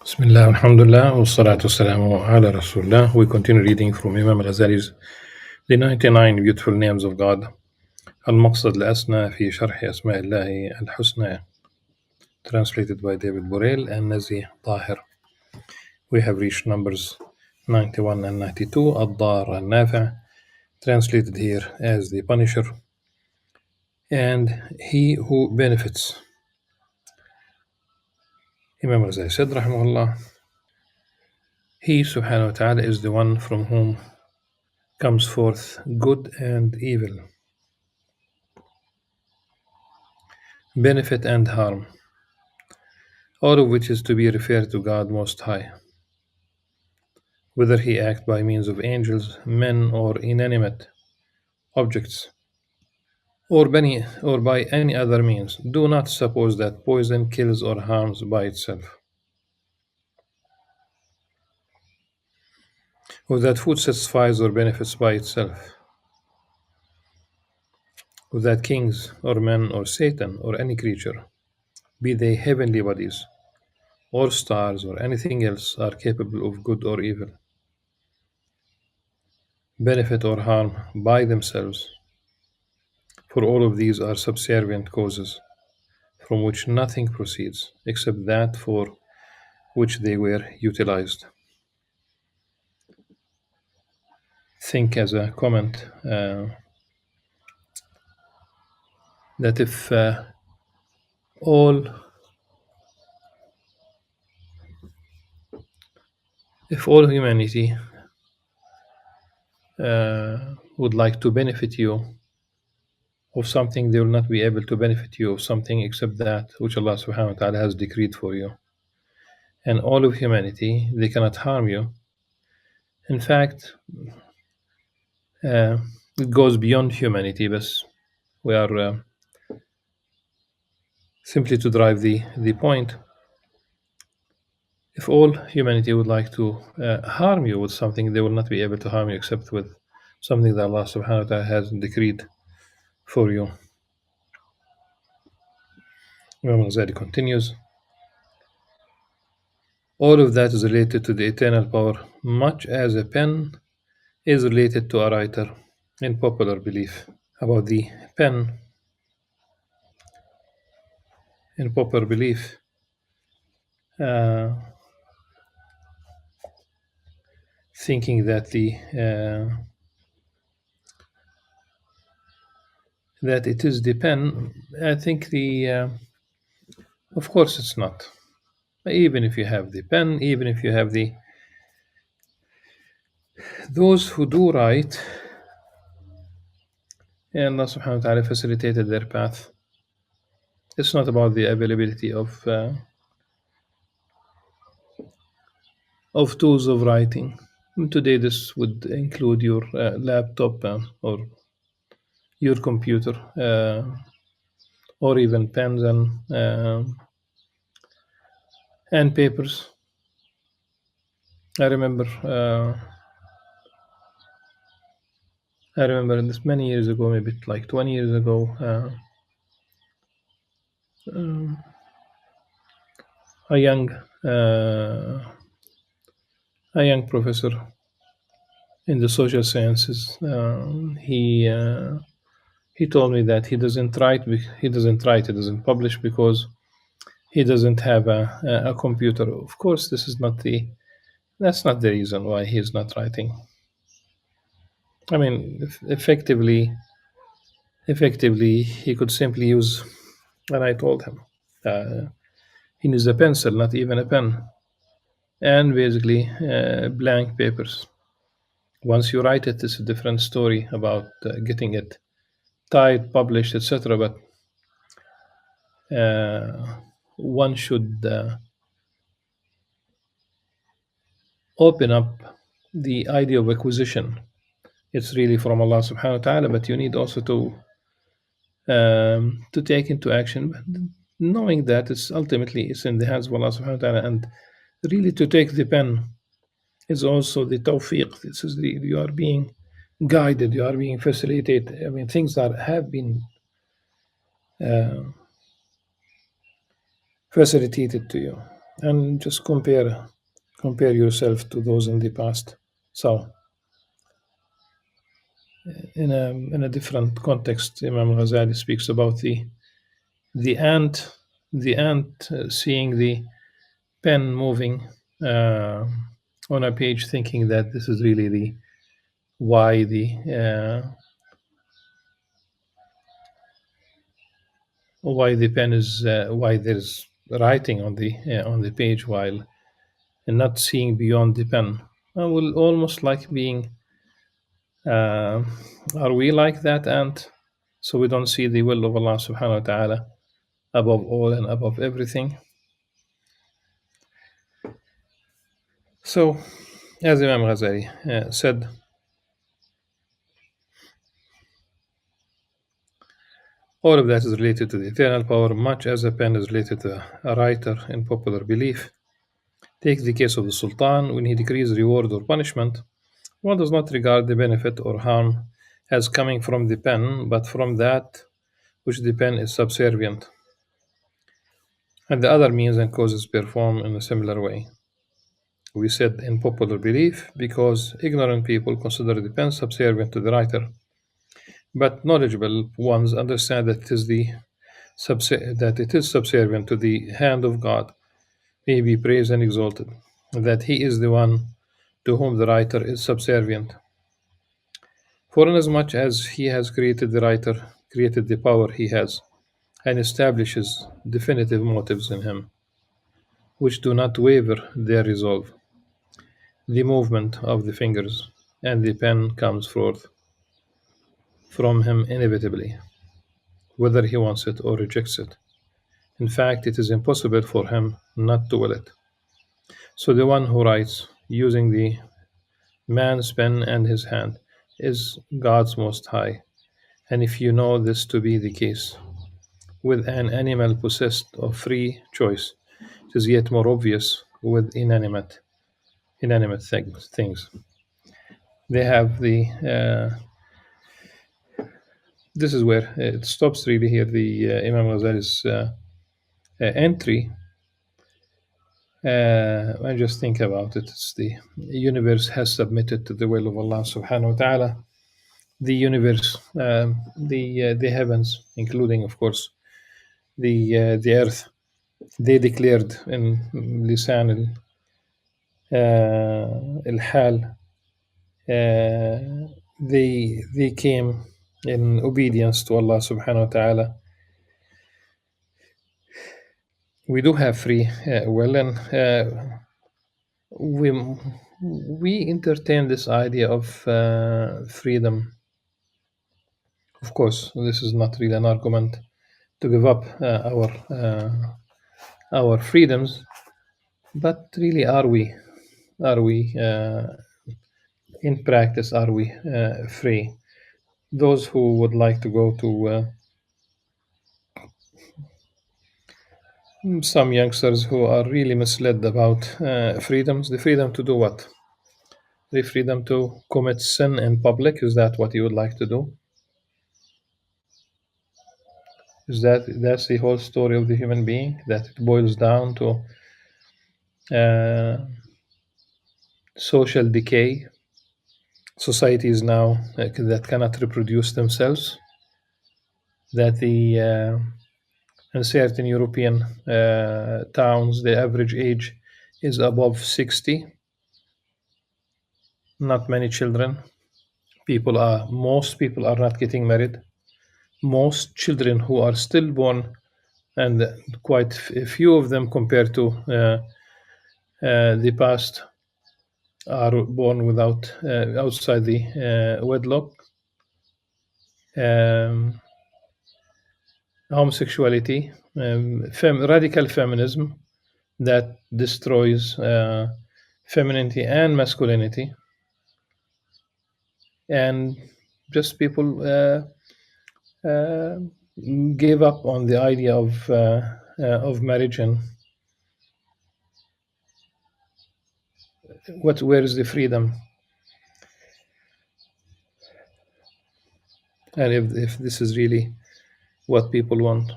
Bismillah, alhamdulillah, wa salatu wassalamu ala rasulullah. We continue reading from Imam Al-Ghazali's The 99 Beautiful Names of God. المقصد الأسنى في شرح أسماء الله الحسنى, translated by David Borel and Nazi Tahir. We have reached numbers 91 and 92. Ad-Dar al-Nafi', translated here as the Punisher, and he who benefits. Imam Al-Ghazali said, rahimahullah, He subhanahu wa ta'ala is the one from whom comes forth good and evil, benefit and harm, all of which is to be referred to God Most High, whether he act by means of angels, men, or inanimate objects, or by any other means. Do not suppose that poison kills or harms by itself, or that food satisfies or benefits by itself, or that kings or men or Satan or any creature, be they heavenly bodies or stars or anything else, are capable of good or evil, benefit or harm by themselves, for all of these are subservient causes from which nothing proceeds except that for which they were utilized. Think as a comment that if all humanity would like to benefit you of something, they will not be able to benefit you of something except that which Allah subhanahu wa ta'ala has decreed for you. And all of humanity, they cannot harm you. In fact, it goes beyond humanity, but we are simply to drive the point. If all humanity would like to harm you with something, they will not be able to harm you except with something that Allah subhanahu wa ta'ala has decreed for you. Imam Al-Ghazali continues, all of that is related to the eternal power, much as a pen is related to a writer in popular belief. About the pen, in popular belief, thinking that that it is the pen, I think of course it's not. Even if you have the pen, even if you have those who do write, and Allah subhanahu wa ta'ala facilitated their path. It's not about the availability of tools of writing. Today, this would include your laptop or your computer, or even pens and papers. I remember this many years ago, maybe like 20 years ago. A young professor in the social sciences, he told me that he doesn't publish because he doesn't have a computer. Of course, that's not the reason why he's not writing. I mean, effectively, he could simply use, and I told him, he needs a pencil, not even a pen, and basically blank papers. Once you write it, it's a different story about getting it typed, published, etc. But one should open up the idea of acquisition. It's really from Allah subhanahu wa ta'ala, but you need also to take into action, knowing that it's in the hands of Allah subhanahu wa ta'ala, and really to take the pen is also the tawfiq. This is you are being guided, you are being facilitated. I mean, things that have been facilitated to you. and just compare yourself to those in the past. So, in a different context, Imam Ghazali speaks about the ant, seeing the pen moving uh, on a page, thinking that this is really the why the pen is why there's writing on the page, while and not seeing beyond the pen. I will almost like being. Uh, are we like that ant? So we don't see the will of Allah Subhanahu wa Taala above all and above everything. So, as Imam Ghazali said, all of that is related to the eternal power, much as a pen is related to a writer in popular belief. Take the case of the Sultan. When he decrees reward or punishment, one does not regard the benefit or harm as coming from the pen, but from that which the pen is subservient, and the other means and causes perform in a similar way. We said in popular belief because ignorant people consider the pen subservient to the writer, but knowledgeable ones understand that it is subservient to the hand of God, may be praised and exalted, that He is the one to whom the writer is subservient. For inasmuch as He has created the writer, created the power He has, and establishes definitive motives in Him, which do not waver their resolve, the movement of the fingers and the pen comes forth from Him inevitably, whether He wants it or rejects it. In fact, it is impossible for Him not to will it. So the one who writes using the man's pen and his hand is God's Most High. And if you know this to be the case with an animal possessed of free choice, it is yet more obvious with inanimate things. They have the this is where it stops really here. The Imam Ghazali's entry. And just think about it. It's the universe has submitted to the will of Allah Subhanahu wa Taala. The universe, the heavens, including of course the earth, they declared in lisan al-hal, they came in obedience to Allah Subhanahu wa Taala. We do have free will, and we we entertain this idea of freedom. Of course, this is not really an argument to give up our freedoms, but really, are we in practice? Are we free? Those who would like to go to some youngsters who are really misled about freedoms, the freedom to do what? The freedom to commit sin in public. Is that what you would like to do? Is that's the whole story of the human being? That it boils down to uh, social decay, societies now that cannot reproduce themselves, that in certain European towns the average age is above 60, not many children. Most people are not getting married. Most children who are still born, and quite a few of them compared to the past, are born without outside the wedlock. Um, Homosexuality, radical feminism that destroys femininity and masculinity, and just people uh, gave up on the idea of marriage. And where is the freedom? And if this is really what people want,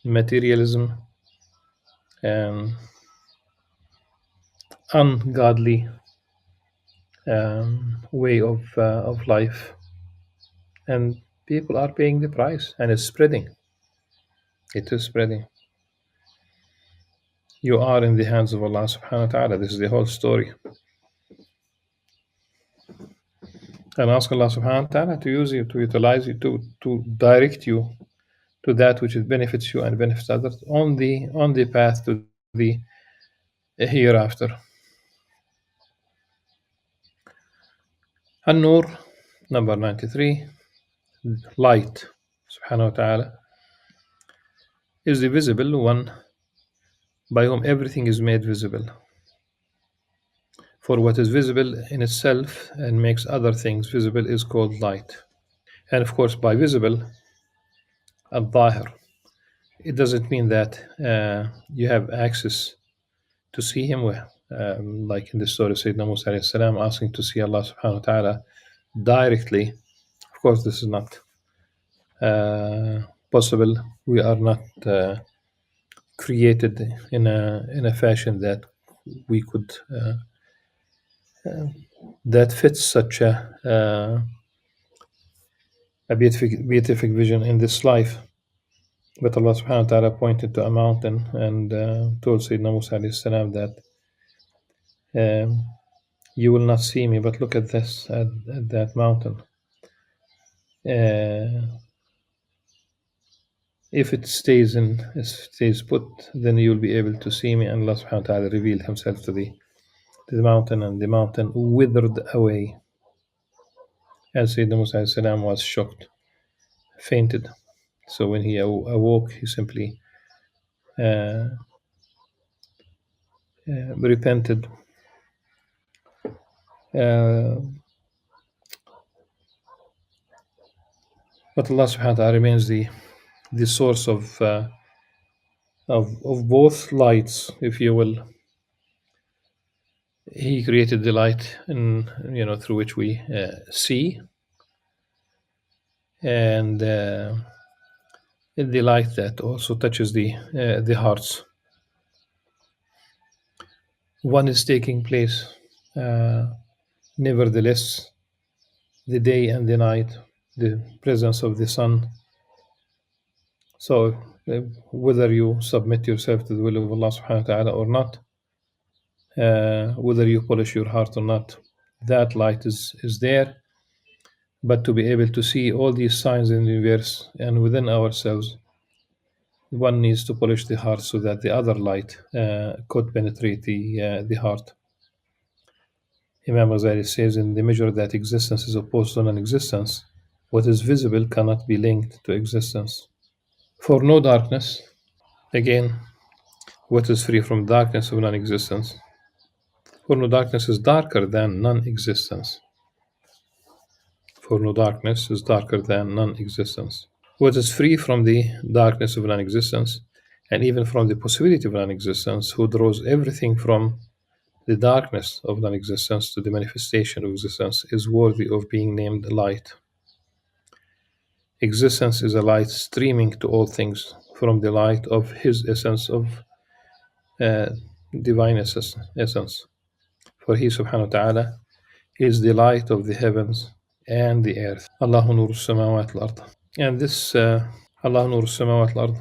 materialism and ungodly way of life, and people are paying the price, and it's spreading. It is spreading. You are in the hands of Allah subhanahu wa ta'ala. This is the whole story. And ask Allah subhanahu wa ta'ala to use you, to utilize you, to direct you to that which it benefits you and benefits others on the path to the hereafter. An-Nur, number 93, light, subhanahu wa ta'ala, is the visible one by whom everything is made visible. For what is visible in itself and makes other things visible is called light. And of course, by visible, al-Zahir, it doesn't mean that you have access to see him, like in the story of Sayyidina Musa alayhi salam asking to see Allah subhanahu wa ta'ala directly. Of course, this is not possible. We are not created in a fashion that we could that fits such a beatific vision in this life. But Allah subhanahu wa ta'ala pointed to a mountain and told Sayyidina Musa alayhi salam that you will not see me, but look at this, at that mountain. If it stays put, then you will be able to see me. And Allah subhanahu wa ta'ala revealed himself to the mountain, and the mountain withered away. And Sayyidina Musa alayhi salam was shocked, fainted. So when he awoke, he simply repented. But Allah subhanahu wa ta'ala remains the source of both lights, if you will. He created the light, through which we see, and the light that also touches the hearts. One is taking place, nevertheless, the day and the night, the presence of the sun. So whether you submit yourself to the will of Allah subhanahu wa ta'ala or not, whether you polish your heart or not, that light is there. But to be able to see all these signs in the universe and within ourselves, one needs to polish the heart so that the other light could penetrate the heart. Imam Al-Ghazali says, in the measure that existence is opposed to non-existence, what is visible cannot be linked to existence. For no darkness, again, what is free from darkness of non-existence? For no darkness is darker than non-existence. For no darkness is darker than non-existence. What is free from the darkness of non-existence, and even from the possibility of non-existence, who draws everything from the darkness of non-existence to the manifestation of existence, is worthy of being named light. Existence is a light streaming to all things from the light of His essence, of divine essence. For He subhanahu wa ta'ala is the light of the heavens and the earth. Allahu nur as-samawat wal-ard. And this Allah nur as-samawat wal-ard,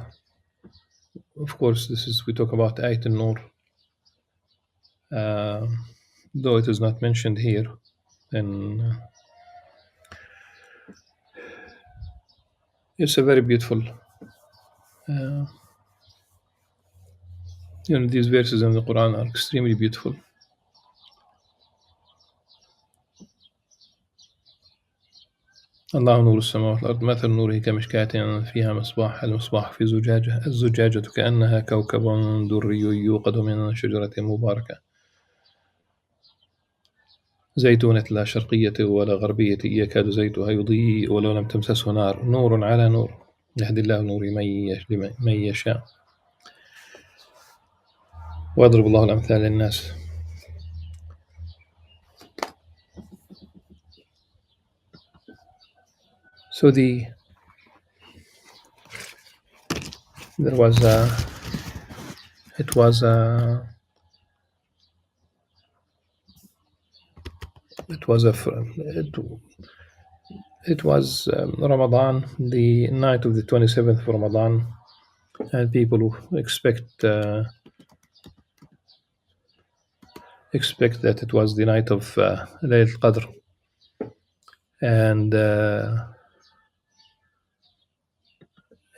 of course, we talk about Ayat al-Nur, though it is not mentioned here. And it's a very beautiful, these verses in the Quran are extremely beautiful. الله نور السماوات والأرض مثل نوره كمشكاة فيها مصباح المصباح في زجاجة الزجاجة كأنها كوكب دري يوقد من شجرة مباركة زيتونة لا شرقية ولا غربية يكاد زيتها يضيء ولو لم تمسسه نار نور على نور يهدي الله نور من يشاء ويضرب الله الأمثال للناس. So there was it was it, it was Ramadan, the night of the 27th of Ramadan, and people expect that it was the night of Layl al-Qadr,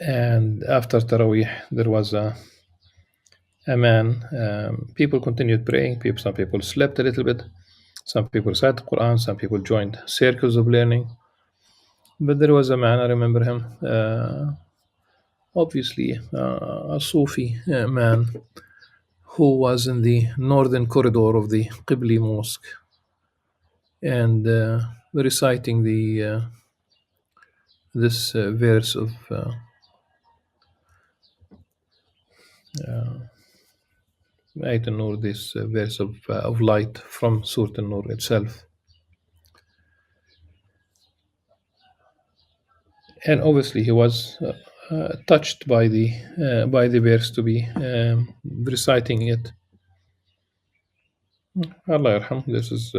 and after Taraweeh there was a man. People continued praying. Some people slept a little bit. Some people said Quran. Some people joined circles of learning. But there was a man, I remember him, obviously a Sufi man, who was in the northern corridor of the Qibli mosque and reciting this verse of Ayat al-Nur, this verse of light from Surah al-Nur itself. And obviously he was touched by the verse to be reciting it. Allah yarham. This is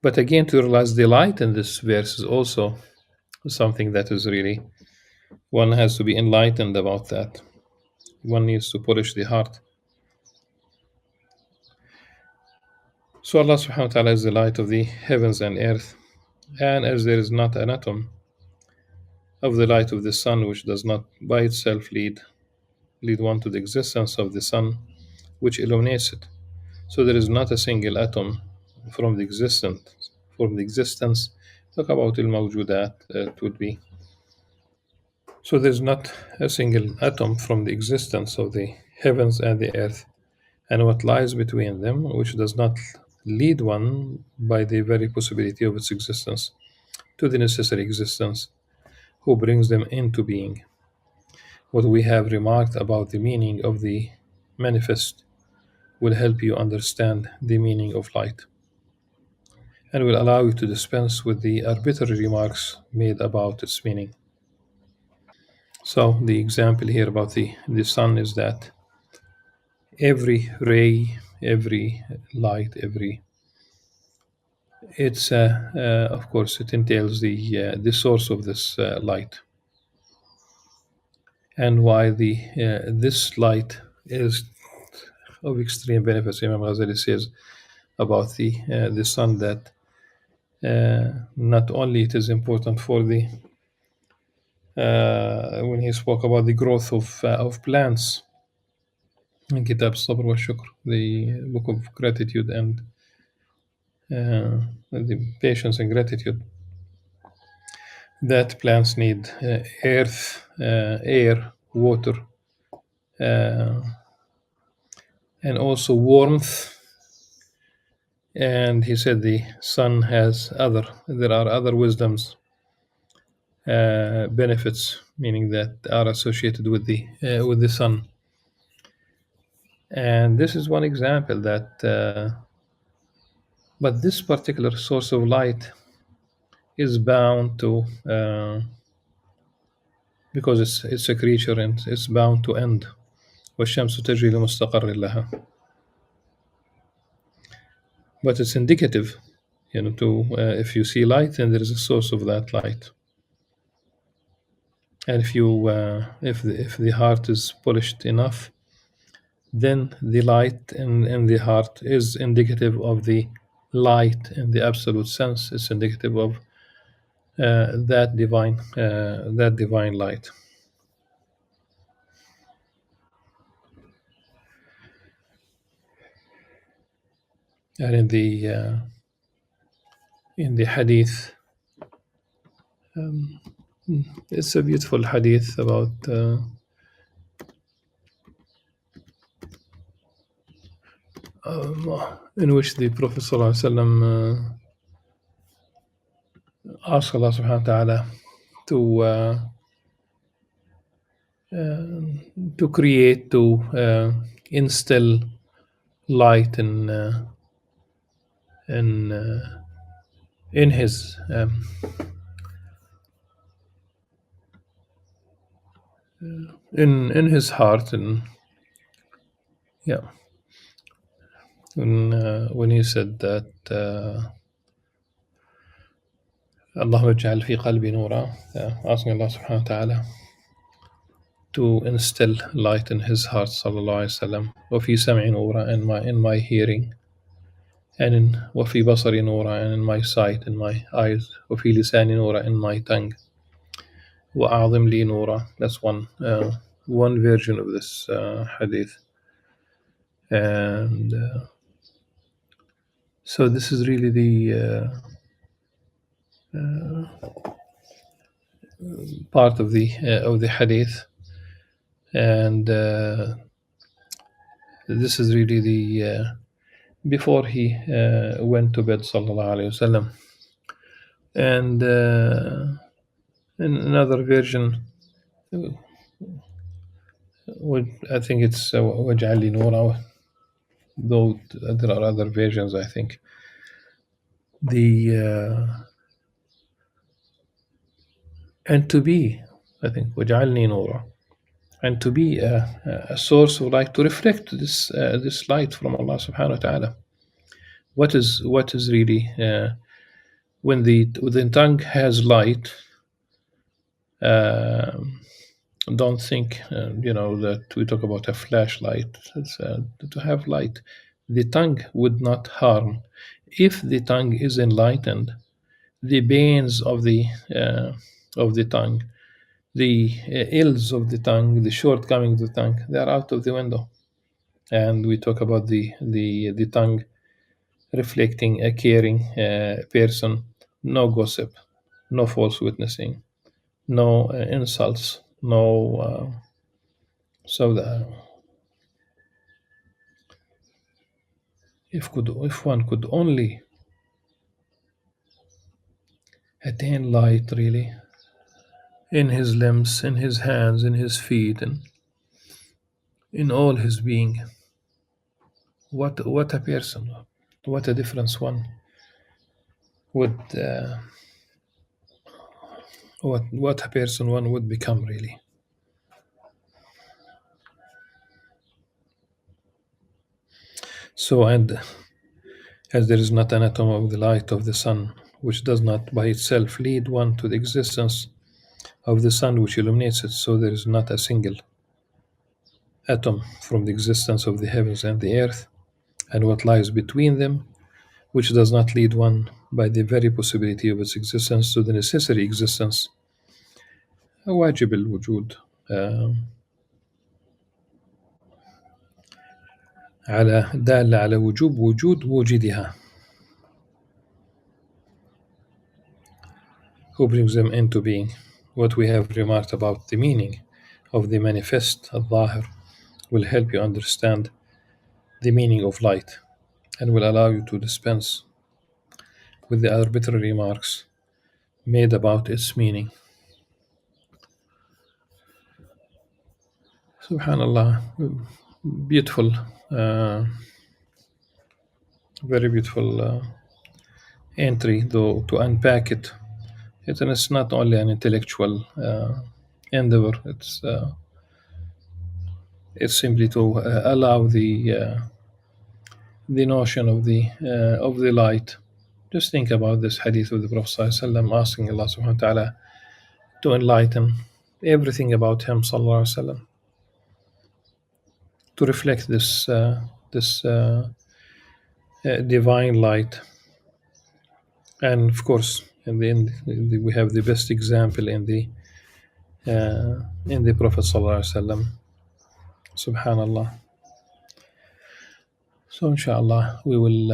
but again, to realize the light in this verse is also something that is really, one has to be enlightened about that. One needs to polish the heart. So Allah subhanahu wa ta'ala is the light of the heavens and earth, and as there is not an atom of the light of the sun which does not by itself lead one to the existence of the sun which illuminates it. So there is not a single atom from the existence. Talk about al-mawjudat, it would be. So there's not a single atom from the existence of the heavens and the earth, and what lies between them, which does not lead one by the very possibility of its existence to the necessary existence, who brings them into being. What we have remarked about the meaning of the manifest will help you understand the meaning of light, and will allow you to dispense with the arbitrary remarks made about its meaning. So the example here about the sun is that every ray, every light, it's of course it entails the source of this light, and why the this light is of extreme benefits. Imam Ghazali says about the sun that not only it is important for the when he spoke about the growth of plants in Kitab Sabr wa Shukr, the book of gratitude and the patience and gratitude, that plants need earth, air, water, uh, and also warmth. And he said the sun has there are other wisdoms, benefits, meaning that are associated with the sun. And this is one example that, but this particular source of light is bound to, because it's a creature and it's bound to end. وَالشَّمْسُ تَجْرِي لِمُسْتَقَرٍّ لَهَا. But it's indicative, to if you see light, then there is a source of that light. And if the heart is polished enough, then the light in the heart is indicative of the light in the absolute sense. It's indicative of that divine light. And in the hadith, it's a beautiful hadith about in which the Prophet ﷺ asked Allah subhanahu wa ta'ala to create, to instill light in his in his heart, and yeah, when he said that اللهم اجعل في قلبي نورا, asking Allah subhanahu wa ta'ala to instill light in his heart sallallahu alayhi wasallam, وفي سمعي نورا, in my hearing, and وفي بصري نورا, and in my sight, in my eyes, وفي لساني نورا, in my tongue, وأعظم لي نورا. That's one version of this hadith. And so this is really the part of the hadith, and this is really the before he went to bed sallallahu alaihi wasallam. And in another version, I think it's وَاجْعَلْ لِي نُورًا, though there are other versions, I think. And to be, I think, وَاجْعَلْنِي نُورًا, and to be a source of light, to reflect this light from Allah subhanahu wa ta'ala. What is really when the tongue has light? Don't think that we talk about a flashlight. It's, to have light, the tongue would not harm. If the tongue is enlightened, the veins of the tongue, the ills of the tongue, the shortcomings of the tongue, they are out of the window. And we talk about the tongue reflecting a caring person, no gossip, no false witnessing, no insults, no. If one could only attain light really in his limbs, in his hands, in his feet, and in all his being, what a person, what a difference one would what a person one would become really. So, and as there is not an atom of the light of the sun which does not by itself lead one to the existence of the sun which illuminates it, so there is not a single atom from the existence of the heavens and the earth and what lies between them which does not lead one by the very possibility of its existence to the necessary existence, واجب الوجود, دالة على وجود موجدها, who brings them into being. What we have remarked about the meaning of the manifest al-Zahir will help you understand the meaning of light and will allow you to dispense with the arbitrary remarks made about its meaning. Subhanallah, beautiful, very beautiful entry, though, to unpack it. It's not only an intellectual endeavor. It's simply to allow the notion of the light. Just think about this hadith of the Prophet ﷺ, asking Allah subhanahu wa ta'ala to enlighten everything about him sallallahu alaihi wasallam, to reflect this divine light. And of course, in the end, we have the best example in the Prophet sallallahu alaihi wasallam. Subhanallah. So inshallah we will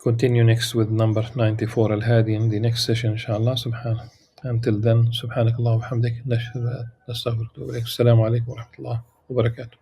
continue next with number 94 Al-Hadi in the next session inshallah. Subhanallah. Until then, subhanakallah wa hamdik, nastaghfiruka wa atubu ilaik. Assalamu alaikum wa rahmatullahi wa barakatuh.